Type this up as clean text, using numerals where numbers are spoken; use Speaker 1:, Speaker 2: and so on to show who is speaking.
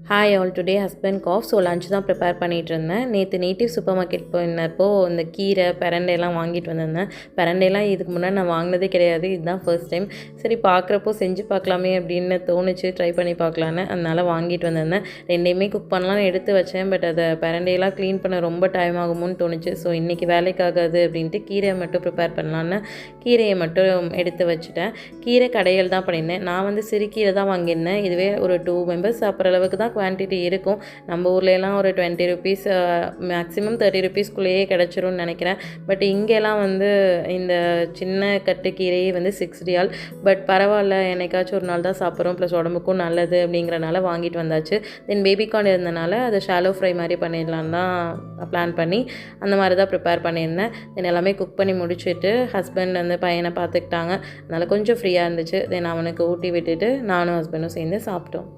Speaker 1: Hi all, today husband off. So lunch தான் prepare பண்ணிகிட்டு இருந்தேன். நேற்று நேட்டிவ் சூப்பர் மார்க்கெட் போயிருந்தப்போ இந்த கீரை பிரண்டையெல்லாம் வாங்கிட்டு வந்திருந்தேன். பிரண்டையெல்லாம் இதுக்கு முன்னாடி நான் வாங்கினதே கிடையாது, இதுதான் ஃபர்ஸ்ட் டைம். சரி பார்க்குறப்போ செஞ்சு பார்க்கலாமே அப்படின்னு தோணுச்சு, ட்ரை பண்ணி பார்க்கலான்னு. அதனால் வாங்கிட்டு வந்திருந்தேன். ரெண்டையுமே குக் பண்ணலான்னு எடுத்து வச்சேன். பட் அதை பிரண்டையெல்லாம் க்ளீன் பண்ண ரொம்ப டைம் ஆகும்னு தோணுச்சு. ஸோ இன்றைக்கி வேலைக்காகாது அப்படின்ட்டு கீரையை மட்டும் ப்ரிப்பேர் பண்ணலான்னு கீரையை மட்டும் எடுத்து வச்சுட்டேன். கீரை கடையில் தான் பண்ணியிருந்தேன். நான் வந்து சிறுகீரை தான் வாங்கியிருந்தேன். இதுவே ஒரு 2 மெம்பர்ஸ் சாப்பிட்ற அளவுக்கு தான் குவான்டிட்டி இருக்கும். நம்ம ஊர்லலாம் ஒரு 20 ருபீஸ், மேக்ஸிமம் 30 ருபீஸ்க்குள்ளேயே கிடச்சிரும்னு நினைக்கிறேன். பட் இங்கெல்லாம் வந்து இந்த சின்ன கட்டுக்கீரையே வந்து 6 ரியால். பட் பரவாயில்ல, என்னைக்காச்சும் ஒரு நாள் தான் சாப்பிட்றோம், ப்ளஸ் உடம்புக்கும் நல்லது அப்படிங்கிறனால வாங்கிட்டு வந்தாச்சு. தென் பேபிகார்ன் இருந்தனால அதை ஷாலோ ஃப்ரை மாதிரி பண்ணிடலான்னு தான் பிளான் பண்ணி அந்த மாதிரி தான் ப்ரிப்பேர் பண்ணியிருந்தேன். தென் எல்லாமே குக் பண்ணி முடிச்சுட்டு ஹஸ்பண்ட் வந்து பையனை பார்த்துக்கிட்டாங்க. அதனால் கொஞ்சம் ஃப்ரீயாக இருந்துச்சு. தென் அவனுக்கு ஊட்டி விட்டுட்டு நானும் ஹஸ்பண்டும் சேர்ந்து சாப்பிட்டோம்.